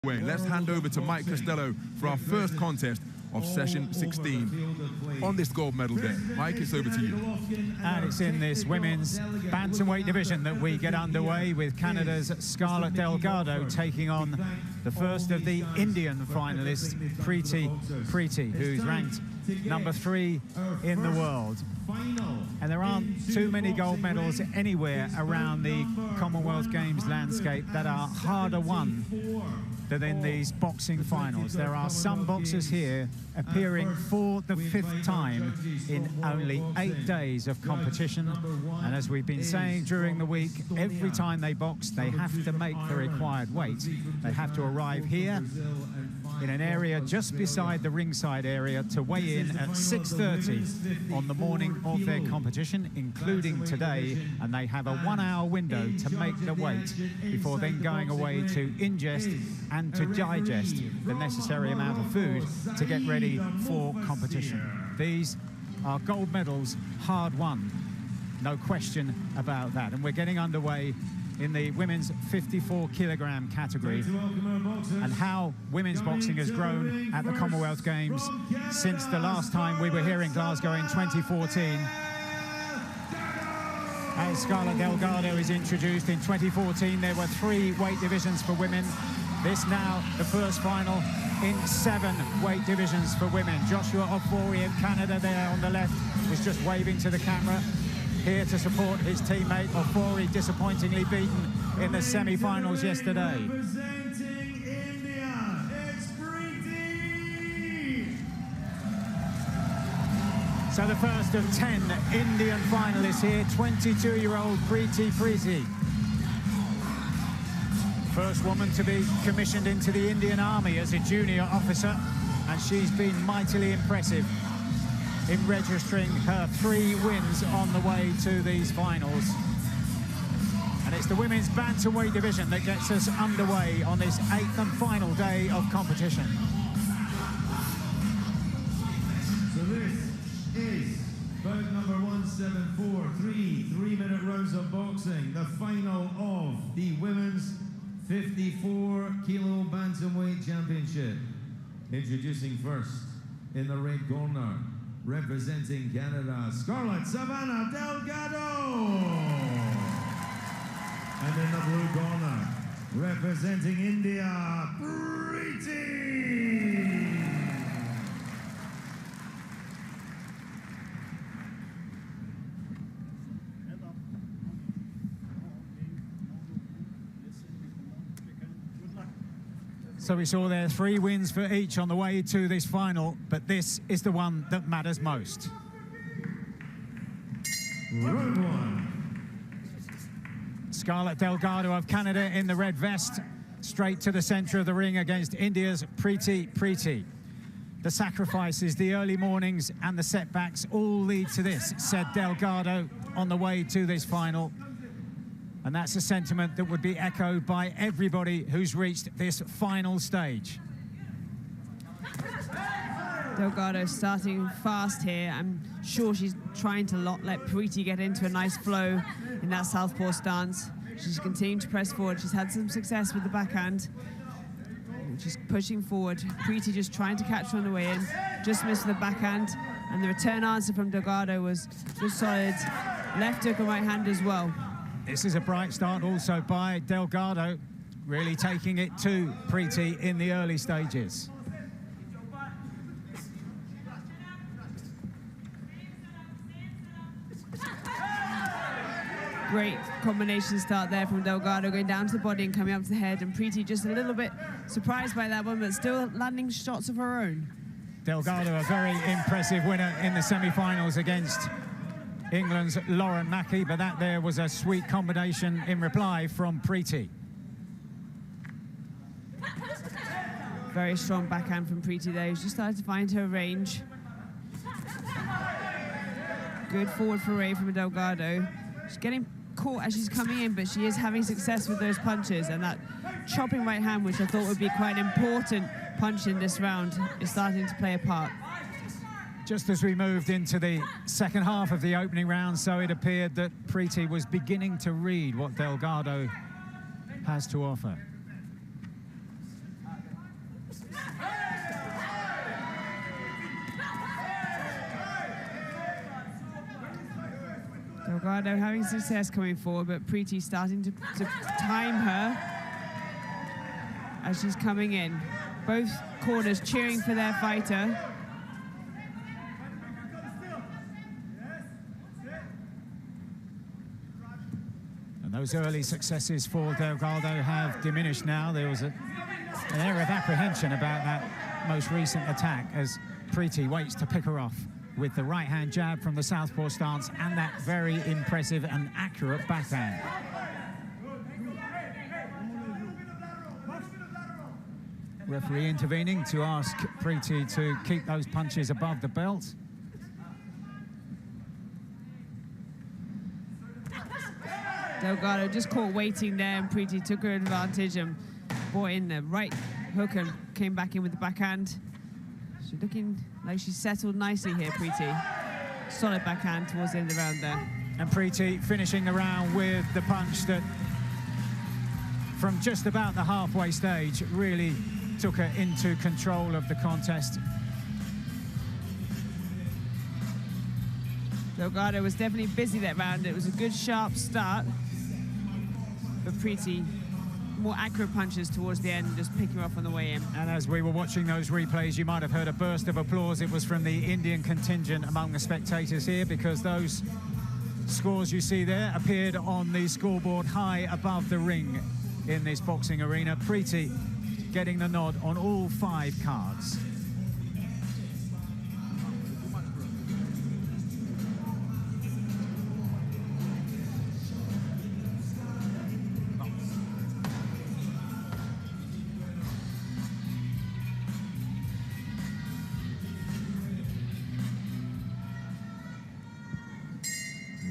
Let's hand over to Mike Costello for our first contest of session 16 on this gold medal day. Mike, it's over to you. And it's in this women's bantamweight division that we get underway with Canada's Scarlett Delgado taking on the first of the Indian finalists, Preeti, who's ranked #3 in the world. And there aren't too many gold medals anywhere around the Commonwealth Games landscape that are harder won than in these boxing finals. There are some boxers here appearing for the 5th time in only 8 days of competition. And as we've been saying during the week, every time they box, they have to make the required weight. They have to arrive here in an area just beside the ringside area to weigh in at 6:30 on the morning of their competition, including today, and they have a 1-hour window to make the weight before then going away to ingest and to digest the necessary amount of food to get ready for competition. These are gold medals, hard won, no question about that. And we're getting underway in the women's 54-kilogram category, and how women's boxing has grown at the Commonwealth Games since the last time we were here in Glasgow in 2014. As Scarlett Delgado is introduced in 2014, there were 3 weight divisions for women. This now the first final in 7 weight divisions for women. Joshua Ofori of Canada there on the left was just waving to the camera, here to support his teammate. Ofori disappointingly beaten in the semi-finals yesterday. Representing India, it's Preeti. So the first of 10 Indian finalists here, 22-year-old Preeti. First woman to be commissioned into the Indian Army as a junior officer, and she's been mightily impressive in registering her 3 wins on the way to these finals. And it's the women's bantamweight division that gets us underway on this 8th and final day of competition. So this is bout number 174, 3-minute rounds of boxing, the final of the women's 54-kilo bantamweight championship. Introducing first in the red corner, representing Canada, Scarlett Savannah Delgado. And in the blue corner, representing India, Preeti. So we saw there 3 wins for each on the way to this final, but this is the one that matters most. Round 1. Scarlett Delgado of Canada in the red vest, straight to the center of the ring against India's Preeti. The sacrifices, the early mornings and the setbacks all lead to this, said Delgado on the way to this final. And that's a sentiment that would be echoed by everybody who's reached this final stage. Delgado starting fast here. I'm sure she's trying to let Preeti get into a nice flow in that southpaw stance. She's continuing to press forward. She's had some success with the backhand. She's pushing forward. Preeti just trying to catch her on the way in. Just missed the backhand. And the return answer from Delgado was just solid. Left hook and right hand as well. This is a bright start also by Delgado, really taking it to Preeti in the early stages. Great combination start there from Delgado, going down to the body and coming up to the head, and Preeti just a little bit surprised by that one, but still landing shots of her own. Delgado, a very impressive winner in the semi-finals against England's Lauren Mackey, but that there was a sweet combination in reply from Preeti. Very strong backhand from Preeti there. She's just started to find her range. Good forward foray from Delgado. She's getting caught as she's coming in, but she is having success with those punches, and that chopping right hand, which I thought would be quite an important punch in this round, is starting to play a part. Just as we moved into the second half of the opening round, so it appeared that Preeti was beginning to read what Delgado has to offer. Delgado having success coming forward, but Preeti starting to time her as she's coming in. Both corners cheering for their fighter. And those early successes for Delgado have diminished now. There was an air of apprehension about that most recent attack as Preeti waits to pick her off with the right-hand jab from the southpaw stance and that very impressive and accurate backhand. Referee intervening to ask Preeti to keep those punches above the belt. Delgado just caught waiting there, and Preeti took her advantage and brought in the right hook and came back in with the backhand. She's looking like she's settled nicely here, Preeti. Solid backhand towards the end of the round there. And Preeti finishing the round with the punch that, from just about the halfway stage, really took her into control of the contest. Delgado was definitely busy that round. It was a good, sharp start. But Preeti, more accurate punches towards the end, just picking her off on the way in. And as we were watching those replays, you might have heard a burst of applause. It was from the Indian contingent among the spectators here, because those scores you see there appeared on the scoreboard high above the ring in this boxing arena. Preeti getting the nod on all 5 cards.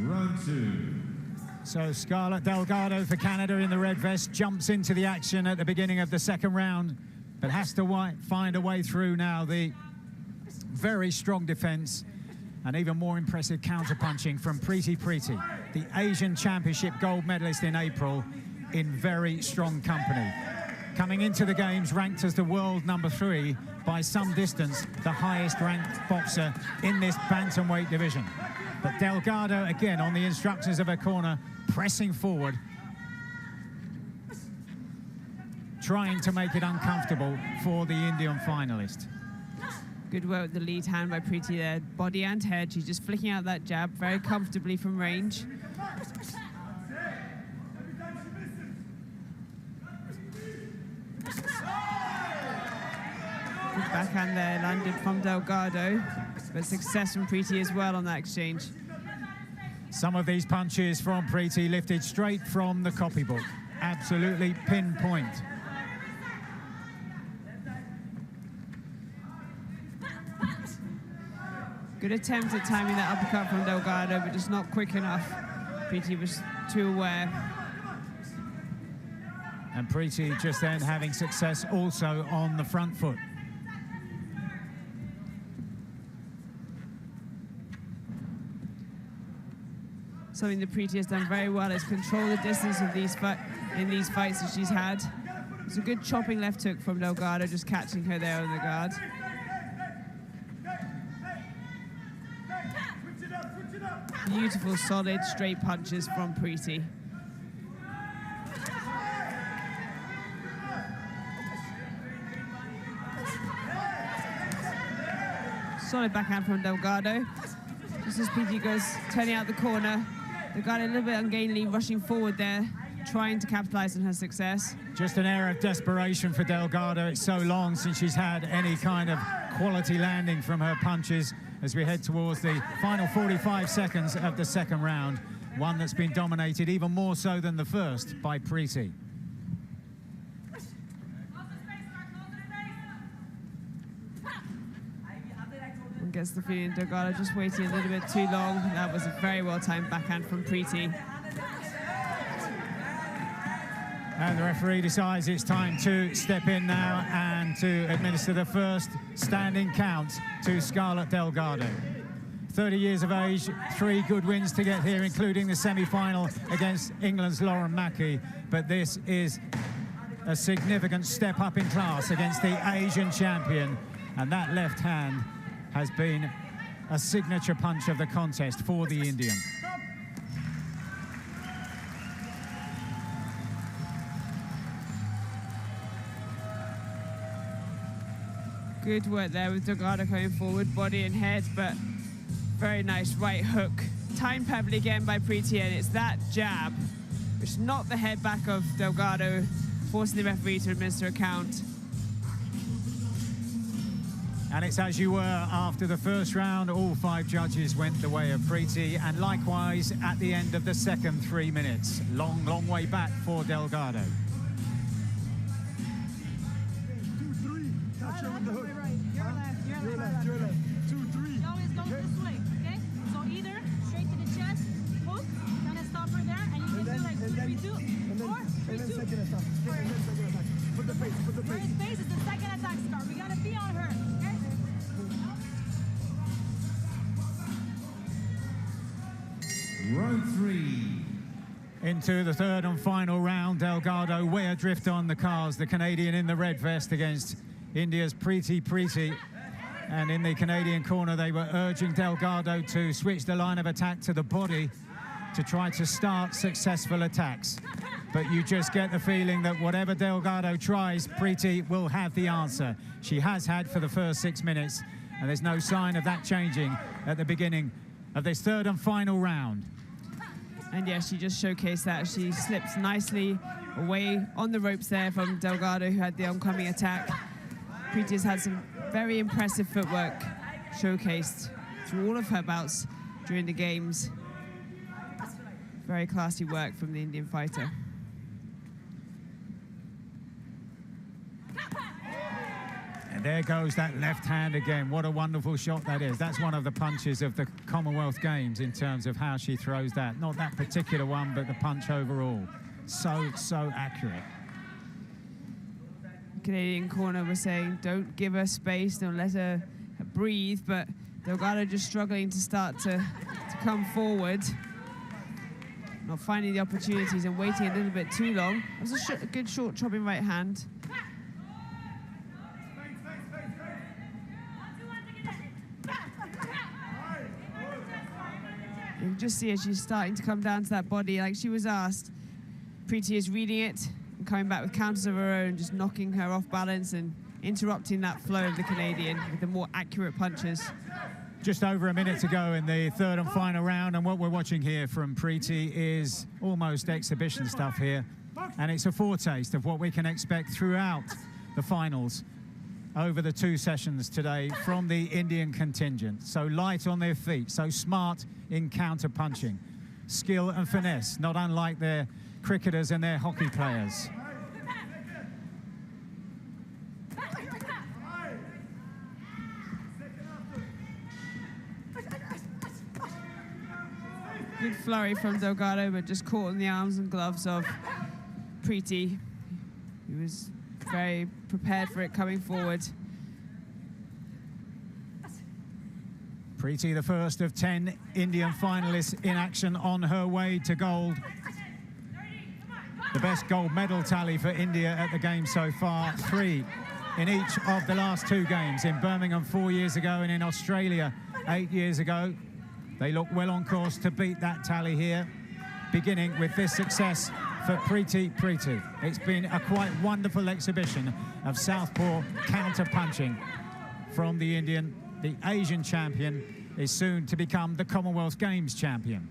Round 2. So Scarlett Delgado for Canada in the red vest jumps into the action at the beginning of the second round, but has to find a way through now. The very strong defense and even more impressive counter-punching from Preeti, the Asian Championship gold medalist in April, in very strong company. Coming into the games ranked as the world #3 by some distance, the highest ranked boxer in this bantamweight division. But Delgado, again, on the instructions of her corner, pressing forward, trying to make it uncomfortable for the Indian finalist. Good work with the lead hand by Preeti there. Body and head, she's just flicking out that jab very comfortably from range. Good backhand there, landed from Delgado. But success from Preeti as well on that exchange. Some of these punches from Preeti lifted straight from the copybook. Absolutely pinpoint. Good attempt at timing that uppercut from Delgado, but just not quick enough. Preeti was too aware. And Preeti just then having success also on the front foot. Something that Preeti has done very well is control the distance of in these fights that she's had. It's a good chopping left hook from Delgado, just catching her there on the guard. Beautiful, solid, straight punches from Preeti. Solid backhand from Delgado. Just as Preeti goes turning out the corner, Delgado a little bit ungainly, rushing forward there, trying to capitalize on her success. Just an air of desperation for Delgado. It's so long since she's had any kind of quality landing from her punches as we head towards the final 45 seconds of the second round. One that's been dominated even more so than the first by Preeti. Gets the feeling Delgado just waiting a little bit too long. That was a very well-timed backhand from Preeti. And the referee decides it's time to step in now and to administer the first standing count to Scarlett Delgado. 30 years of age, 3 good wins to get here, including the semi-final against England's Lauren Mackey. But this is a significant step up in class against the Asian champion. And that left hand has been a signature punch of the contest for the Indian. Good work there with Delgado coming forward, body and head, but very nice right hook. Timed perfectly again by Preeti, and it's that jab which knocked the head back of Delgado, forcing the referee to administer a count. And it's as you were after the first round. All 5 judges went the way of Preeti, and likewise at the end of the second 3 minutes. Long, long way back for Delgado. Round 3. Into the third and final round. Delgado way adrift on the cars. The Canadian in the red vest against India's Preeti. And in the Canadian corner, they were urging Delgado to switch the line of attack to the body to try to start successful attacks. But you just get the feeling that whatever Delgado tries, Preeti will have the answer. She has had for the first 6 minutes, and there's no sign of that changing at the beginning of this third and final round. And yeah, she just showcased that. She slips nicely away on the ropes there from Delgado, who had the oncoming attack. Preeti's had some very impressive footwork showcased through all of her bouts during the games. Very classy work from the Indian fighter. And there goes that left hand again. What a wonderful shot that is. That's one of the punches of the Commonwealth Games in terms of how she throws that. Not that particular one, but the punch overall. So accurate. Canadian corner was saying, don't give her space, don't let her breathe, but Delgado just struggling to start to come forward. Not finding the opportunities and waiting a little bit too long. It was a good short chopping right hand. You can just see as she's starting to come down to that body, like she was asked. Preeti is reading it and coming back with counters of her own, just knocking her off balance and interrupting that flow of the Canadian with the more accurate punches. Just over a minute to go in the third and final round, and what we're watching here from Preeti is almost exhibition stuff here, and it's a foretaste of what we can expect throughout the finals over the 2 sessions today from the Indian contingent. So light on their feet, so smart in counter punching, skill and finesse, not unlike their cricketers and their hockey players. Good flurry from Delgado, but just caught in the arms and gloves of Preeti, who was very prepared for it coming forward. Preeti, the first of 10 Indian finalists in action on her way to gold. The best gold medal tally for India at the Games so far, 3 in each of the last 2 games, in Birmingham 4 years ago and in Australia 8 years ago. They look well on course to beat that tally here, beginning with this success for Preeti. It's been a quite wonderful exhibition of southpaw counter-punching from the Indian. The Asian champion is soon to become the Commonwealth Games champion.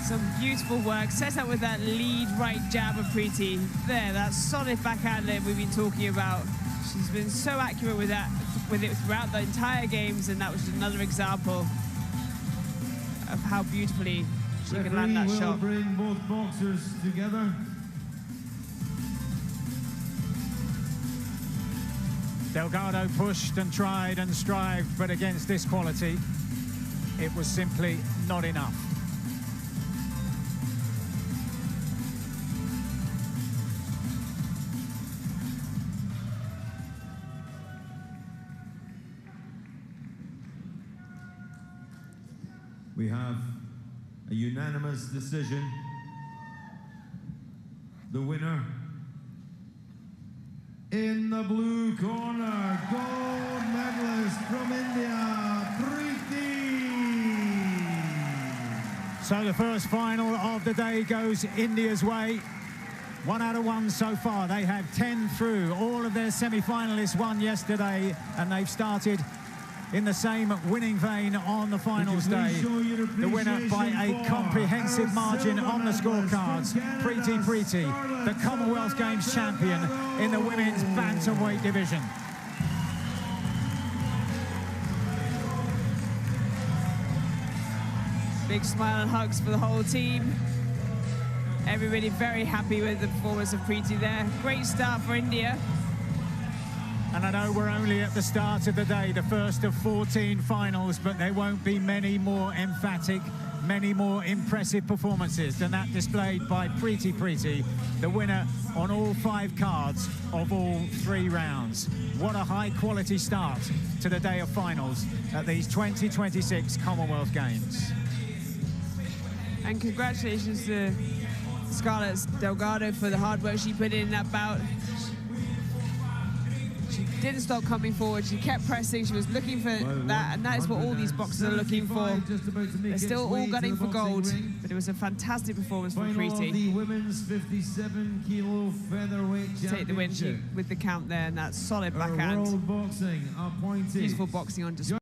Some beautiful work, set up with that lead right jab of Preeti. There, that solid backhand leg we've been talking about. She's been so accurate with it throughout the entire games, and that was just another example of how beautifully she can land that shot. Bring both boxers together. Delgado pushed and tried and strived, but against this quality, it was simply not enough. We have a unanimous decision. The winner in the blue corner, gold medalist from India, Preeti. So the first final of the day goes India's way. 1 out of 1 so far. They have 10 through. All of their semi-finalists won yesterday, and they've started in the same winning vein on the finals day. The winner by a comprehensive margin on the scorecards, Preeti, the Commonwealth Games champion in the women's bantamweight division. Big smile and hugs for the whole team. Everybody very happy with the performance of Preeti there. Great start for India. And I know we're only at the start of the day, the first of 14 finals, but there won't be many more emphatic, many more impressive performances than that displayed by Preeti, the winner on all 5 cards of all 3 rounds. What a high-quality start to the day of finals at these 2026 Commonwealth Games. And congratulations to Scarlett Delgado for the hard work she put in that bout. She didn't stop coming forward. She kept pressing. She was looking for that, and that is what all these boxers are looking for. They're still all gunning for gold, but it was a fantastic performance from Preeti. The women's 57-kilo featherweight Take the win with the count there, and that solid backhand. World Boxing appointed. Beautiful boxing on display.